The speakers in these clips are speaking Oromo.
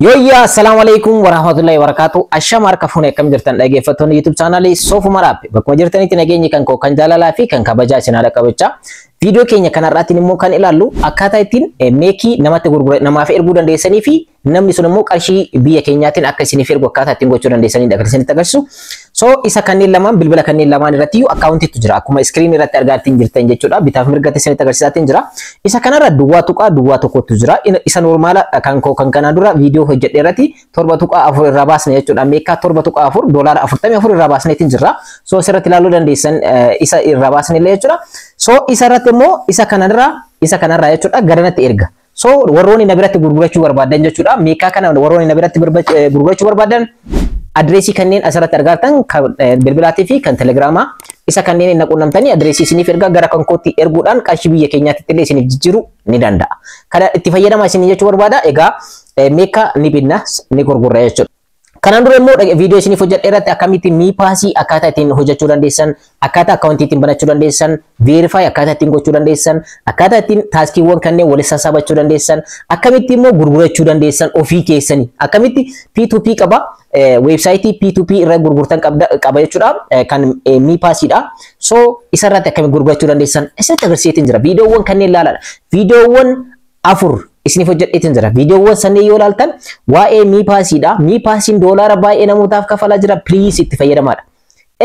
Yoyya, assalamualaikum warahmatullahi wabarakatuh. Ashama harka fuune akkam jirtan dhaggeeffattoonni YouTube channel Soofuma Raab. Bakkuma jirtanitti nageenyi kan koo kan jaalalaa fi kan kabajaa isin haadha qabachaa. Video keenya kanarratti immoo kan ilaallu akkaataa ittiin meekii namatti gurguree namaaf erguu dandeessanii fi namni sun immoo qarshii biyya keenyaatiin akka isiniif ergu akkaataa ittiin gochuu dandeessanidha kan isinitti agarsiisu. So isa kanneen lamaan bilbila kanneen lamaan irratti akkaawuntiitu jira. Akkuma screen irratti argaatiin jirtan jechuudha. Bitaaf mirgatti isinitti agarsiisaatiin jira. Isa kanarra duwwaa tuqaa duwwaa tokkotu jira. Isa normaala kan koo kan kanaa dura video hojjedhe irratti 7.4 irraa baasne jechuudha. Meekaa 7.4 doolaara 44 irraa baasneetiin jira. So asirratti ilaaluu dandeessan isa irraa baasnellee jechuudha. So isa irratti immoo isa kanarraa jechuudha garanatti erga. So warroonni na biratti gurgurachuu barbaadan jechuudha. Meekaa kana warroonni na biratti gurgurachuu barbaadan adreesii kanneen asirratti argatan kan bilbilaatii fi kan telegiraamaa isa kanneen inni quunnamtanii adreesii isiniif ergaa gara kan kootti erguudhaan qarshii biyya keenyaatti illee isiniif jijjiiruu ni danda'a. Kana itti fayyadamaa isin jechuu barbaada. Egaa meekaa ni binna ni gurgurra jechuudha. Kanaan dura immoo video isiniif hojjedhe irratti akkamitti miipaasii akkaataa ittiin hojjechuu dandeessan, akkaataa akkaawuntii ittiin banachuu dandeessan, verify akkaataa ittiin gochuu dandeessan, akkaataa ittiin taaskiiwwan kanneen walitti sassaabachuu dandeessan, akkamitti immoo gurgurachuu dandeessan ofii keessanii, akkamitti P2P qaba websaayitii P2P irra gurgurtan qaba jechuudha kan miipaasiidha. So isarratti akkamitti gurgurachuu dandeessan isinitti agarsiiseetiin jira. Videoowwan kanneen ilaalaa. Videoowwan 4 isiniif hojjedheetiin jira. Videoowwan sanneen yoo ilaaltan waa'ee miipaasiidha. Miipaasiin doolaara baay'ee namootaaf kafalaa jira. Please itti fayyadamaadha.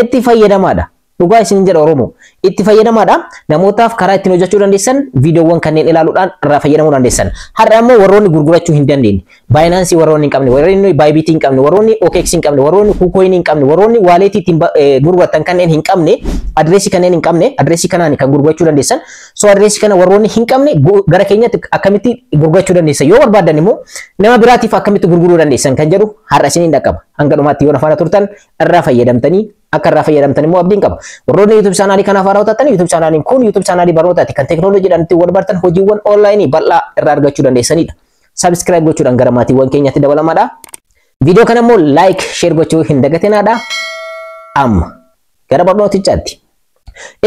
Itti fayyadamaadha. Dhugaa isin jedha Oromoo. Itti fayyadamaadha. Namootaaf karaa ittiin hojjechuu dandeessan videoowwan kanneen ilaaluudhaan irraa fayyadamuu dandeessan. Har'a immoo warroonni gurgurachuu hin dandeenye. Binance warroonni hin qabne, warroonni Bybit hin qabne, warroonni OKX hin qabne, warroonni KuCoin hin qabne, warroonni wallet ittiin gurguratan kanneen hin qabne, adreesii kanneen hin qabne, adreesii kanaan kan gurgurachuu dandeessan. So adreesii kana warroonni hin qabne gara keenyatti akkamitti gurgurachuu dandeessan yoo barbaadan immoo nama biraatiif akkamitti gurguruu dandeessan kan jedhu har'a isiniin dhaqqaba. Hanga dhumaatti yoo nafaana turtan irraa fayyadamtanii akka irraa fayyadamtan immoo abdiin qaba. Warroonni YouTube channel kanaaf haaraa taatan YouTube channel kun YouTube channel barnootaati kan teknooloojiidhaan itti wal bartan hojiiwwan online bal'aa irraa argachuu dandeessanidha. Subscribe gochuudhaan gara maatiiwwan keenyatti dabalamaadha. Video kana immoo like, share gochuu hin dagatinaadha. Amma gara barnootichaatti.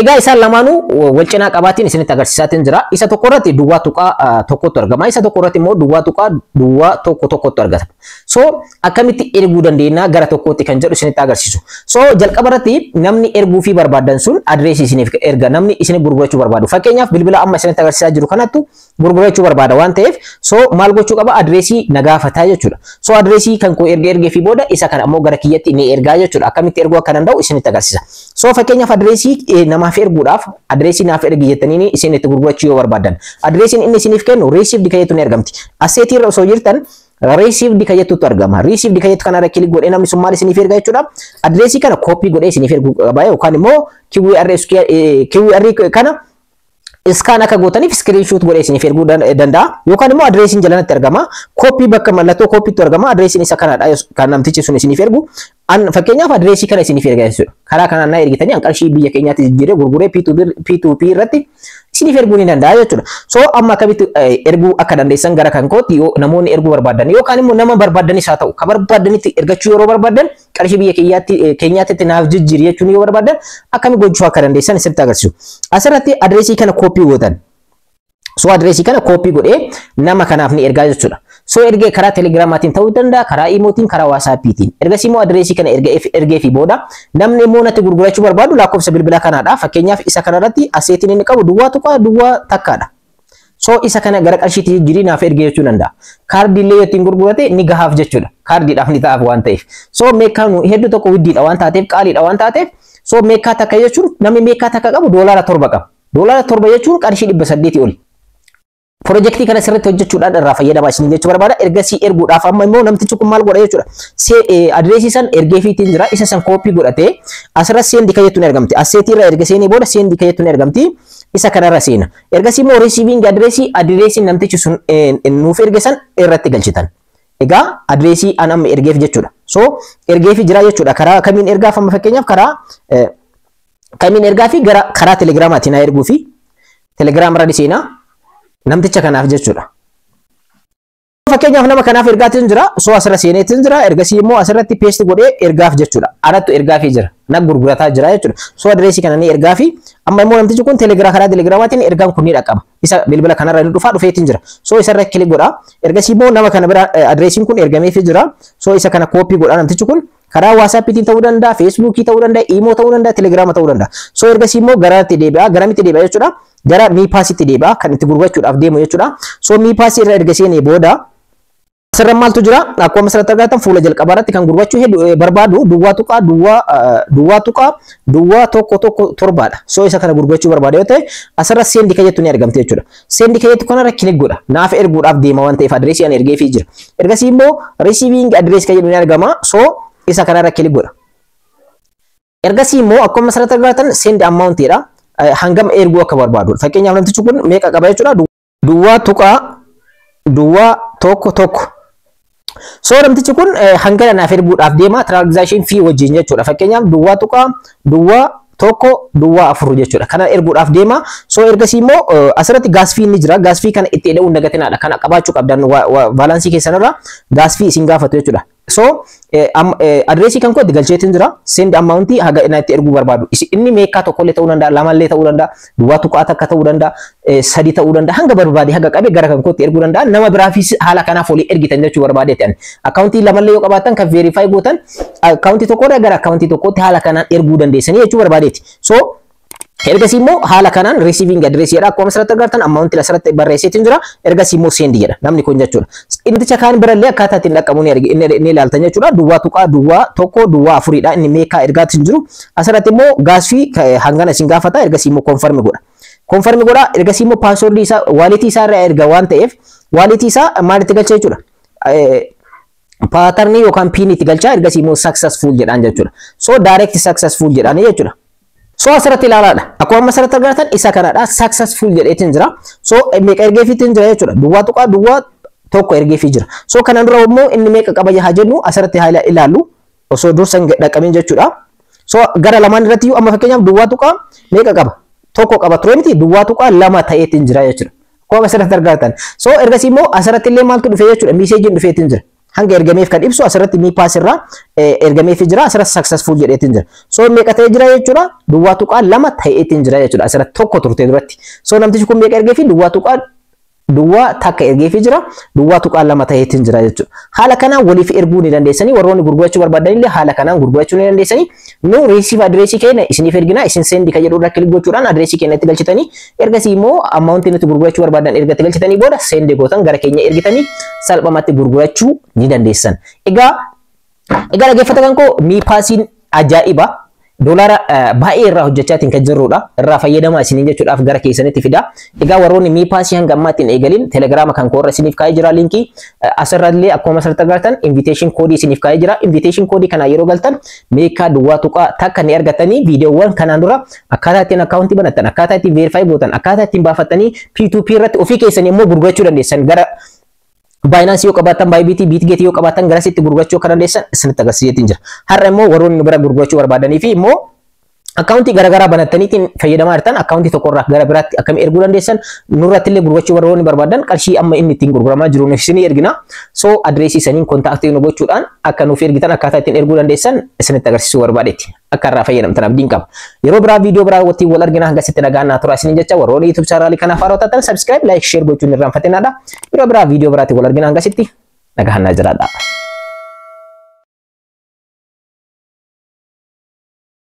Egaa isaan lamaanuu wal cinaa qabaatiin isinitti agarsiisaatiin jira. Isa tokko irratti duwwaa tuqaa tokkotu argama. Isa tokko irratti immoo duwwaa tuqaa duwwaa tokkotu argama. So akkamitti erguu dandeenya gara tokkootti kan jedhu isinitti agarsiisu. So jalqaba irratti namni erguu fi barbaadan sun adreesii isiniif erga namni isinif gurgurachuu barbaadu. Fakkeenyaaf bilbila amma isinitti agarsiisaa jiru kanattu gurgurachuu barbaada waan ta'eef so maal gochuu qaba adreesii na gaafataa jechuudha. So adreesii kan koo ergee fi booda isa kana ammoo gara kiyyatti ni ergaa jechuudha. Akkamitti erguu akka danda'u isinitti agarsiisa. So fakkeenyaaf adreesii namaaf erguudhaaf adreesii naaf ergi jettanii isin itti gurgurachuu yoo barbaadan adreesiin inni isiniif kennu received kan jettu ni argamti. Asseetii irra osoo jirtan received kan jettutu argama. Received kan jettu kanarra kilik godhee namni sun maal isiniif erga jechuudha. Adreesii kana copy godhee isiniif erguu qaba yookaan immoo QR kana iskaan akka gootaniif screenshot godhee isiniif erguu danda'a yookaan immoo adreesiin jalanatti argama. Copy bakka mallattoo copytu argama. Adreesiin isa kanadha kan namtichi sun isiniif ergu. Fakkeenyaaf adreesii kana isiniif erga jechuudha. Karaa kanaan na ergitanii qarshii biyya keenyaatti jijjiiree gurguree P2P irratti isiniif erguu ni danda'a jechuudha. So amma akkamitti erguu akka dandeessan gara kan kootti namoonni erguu barbaadan yookaan immoo nama barbaadanis haa ta'u ka barbaadanitti ergachuu yeroo barbaadan qarshii biyya keenyaatti naaf jijjiiri jechuun yoo barbaadan akkamitti gochuu akka dandeessan isinitti agarsiisu. Asirratti adreesii kana copy gootan. So adreesii kana copy godhee nama kanaaf ni ergaa jechuudha. So ergee karaa telegiraamaatiin ta'uu danda'a, karaa imootiin, karaa waasaappiitiin. Ergasii immoo adreesii kana ergee fi booda namni immoo natti gurgurachuu barbaadu lakkoofsa bilbila kanaadha. Fakkeenyaaf isa kanarratti asseetiin inni qabu duwwaa tuqaa duwwaa takkaadha. So isa kana gara qarshiitti jijjiirii naaf ergee jechuu danda'a. Kaardiillee ittiin gurgurate ni gahaaf jechuudha. Kaardiidhaaf ni ta'aaf waan ta'eef. So meekaan hedduu tokko widdiidha waan taateef qaaliidha waan taateef. So meekaa takka jechuun namni meekaa takka qabu doolaara 7 qaba. Doolaara 7 jechuun qarshii 800 oli. Projektii kana sirriitti hojjechuudhaan irraa fayyadamaa isin jechuu barbaada. Ergasii erguudhaaf amma immoo namtichi kun maal godha jechuudha. Adreesii san ergee fiitiin jira. Isa san koopii godhatee asirratti seendi kan jettuun ergamti. Asseetii irra erga seenee booda seendi kan jettuun ergamti. Isa kanarra seena. Ergasii immoo receiving adreesii namtichi sun nuuf erge san irratti galchitan. Egaa adreesii an amma ergeef jechuudha. So ergeefi jira jechuudha. Karaa kamiin ergaaf amma fakkeenyaaf karaa kamiin ergaa fi gara karaa telegiraamaatiin haa erguu fi telegiraam irra seenaa namticha kanaaf jechuudha. Fakkeenyaaf nama kanaaf ergaatiin jira. So asirra seeneetiin jira. Ergasii immoo asirratti paste godhee ergaaf jechuudha. Anatu ergaafii jira. Na gurgurataa jira jechuudha. So adreesii kana ni ergaafi. Amma immoo namtichi kun karaa telegiraamaatiin ergaan kun ni dhaqqaba. Isa bilbila kanarra ni dhufeetiin jira. So isarra kilik godha. Ergasii immoo nama kana bira adreesiin kun ergameefii jira. So isa kana koopii godha namtichi kun. Karaa WhatsAppiitiin ta'uu danda'a, Facebookii ta'uu danda'a, Imo ta'uu danda'a, Telegrama ta'uu danda'a. So ergasii immoo garamitti deebi'a jechuudha. Gara miipaasitti deebi'a kan itti gurgurachuudhaaf deemu jechuudha. So miipaasii irra ergasii booda asirra maaltu jira? Akkuma asirratti argattan fuula jalqabaa irratti kan gurgurachuu barbaadu duwwaa tuqaa tokko torbaadha. So isa kana gurgurachuu barbaada yoo ta'e asirra seendi kajettu ni argamte jechuudha. Seendi kajettu kanarra kilik godha. Naaf erguudhaaf deema waan ta'eef adreesii ani ergeefii jira. Ergasii immoo receiving address kajedhu ni argama. So isa kanarra kilik godha. Ergasii immoo akkuma asirratti argattan send amount dha. Hangam erguu akka barbaadu. Fakkeenyaaf namtichi kun meeqa qaba jechuudha? Duwwaa tokko. So namtichi kun hangana naaf erguudhaaf deema transaction fee wajjin jechuudha. Fakkeenyaaf duwwaa tokko afur jechuudha. Kana erguudhaaf deema. So ergasii immoo asirratti gaas fee ni jira. Gaas fee kana itti hidhuu dagatinaadha. Kana qabaachuu qabdan baalaansii keessanirra gaas fee isin gaafatu jechuudha. So adreesii kan kooti galcheetiin jira. Send amount haga itti erguu barbaadu. Inni meeqa tokkollee ta'uu danda'a, lamallee ta'uu danda'a, duwwaa tuqaa takka ta'uu danda'a, sadi ta'uu danda'a. Hanga barbaade haga qabe gara kan kooti erguu danda'a. Nama biraafis haala kanaaf olii ergitan jechuu barbaadeeti ani. Akkaawuntii lamallee yoo qabaatan kan verify gootan akkaawuntii tokkorraa gara akkaawuntii tokkootti haala kanaan erguu dandeessanii jechuu barbaadeeti. So ergasii immoo haala kanaan receiving address jedha. Akkuma asirratti argattan amount asirratti barreesseetiin jira. Ergasii immoo send jedha namni kun jechuudha. Inni kaan birallee akkaataa ittiin dhaqqabu ni ilaaltan jechuudha. Duwwaa tokko afuridha. Inni meeqa ergaatiin jiru. Asirratti immoo gaasfii hangana isin gaafata. Ergasii immoo confirm godha. Confirm godha. Ergasii immoo password isaa walletii isaa irraa erga waan ta'eef walletii isaa maalitti galcha jechuudha. Pattern yookaan pin itti galcha. Ergasii immoo successful jedhaan jechuudha. So direct successful jedhaan jechuudha. So asirratti ilaalaadha. Akkuma asirratti argatan isa kanadha. Successful jedheetiin jira. So meeqa ergeefiitiin jira jechuudha. Duwwaa tokko ergeefii jira. So kana dura immoo inni meeqa qaba haa jennu asirratti haa ilaallu. Osoo dursa dhaqqamin jechuudha. So gara lamaan irratti amma fakkeenyaaf duwwaa meeqa qaba? Tokko qaba ture miti duwwaa lama ta'eetiin jira jechuudha. Akkuma asirratti argatan. So ergasii immoo asirratti illee maaltu dhufe jechuudha? Meeseejiin dhufeetiin jira. Hanga ergameef kan ibsu asirratti miipaas irraa ergameef jira. Asirratti successful jedheetiin jira. So meeqa ta'ee jira jechuudha? Duwwaa lama ta'eetiin jira jechuudha. Asirratti tokko turte duratti. So namtichi kun meeqa ergeefi? Duwwaa takka ergeefi jira. Duwwaa lama ta'eetiin jira jechuudha. Haala kanaan waliif erguu ni dandeessanii. Warroonni gurgurachuu barbaadan illee haala kanaan gurgurachuu ni dandeessanii. Nu receive addressii keenya isiniif ergina. Isin send kan jedhu irra kilik gochuudhaan addressii keenya itti galchitanii ergasii immoo amount nuti gurgurachuu barbaadan ergatti galchitanii booda send gootan gara keenya ergitanii salphumatti gurgurachuu ni dandeessan. Egaa dhaggeeffattoota koo miipaasiin ajaa'iba. Doolaara baay'ee irraa hojjechaatiin kan jirrudha. Irraa fayyadamaa isiniin jechuudhaaf gara keessanitti fida. Egaa warroonni miipaasii hanga ammaatiin eegalin telegiraama kan koorra isiniif kaa'ee jira linkii asirrallee akkuma asirratti agartan invitation code isiniif kaa'ee jira. Invitation code kana yeroo galtan meeqa duwwaa tuqaa takka ni argatanii viidiyoowwan kanaan dura akkaataa ittiin akkaawuntii banattan, akkaataa ittiin verify gootan, akkaataa ittiin baafattanii P2P irratti ofii keessanii immoo gurgurachuu dandeessan gara Binance yoo qabaatan, Bybit, Bitget yoo qabaatan garasitti gurgurachuu kan dandeessan isinitti agarsiiseetiin jira. Har'a immoo warroonni bira gurgurachuu barbaadanii fi immoo akkaawuntii garaagaraa banattaniitiin fayyadamaa jirtan akkaawuntii tokkorraa gara biraatti akkamiin erguu dandeessan nurratti illee gurgurachuu warroonni barbaadan qarshii amma inni ittiin gurguramaa jiru isinii ergina. So adreesii isaniin kontaaktii nu gochuudhaan akka nuuf ergitan akkaataa ittiin erguu dandeessan isinitti agarsiisuu barbaadetti. Akka irraa fayyadamtan abdiin qaba. Yeroo biraa viidiyoo biraa waliin wal argina hanga sitti nagaan tura isiniin jecha warroonni YouTube channel kanaaf haaraa taatan subscribe, like, share gochuun irraanfatinaadha. Yeroo biraa viidiyoo biraatti wal argina hanga sitti nagaan jiraadha.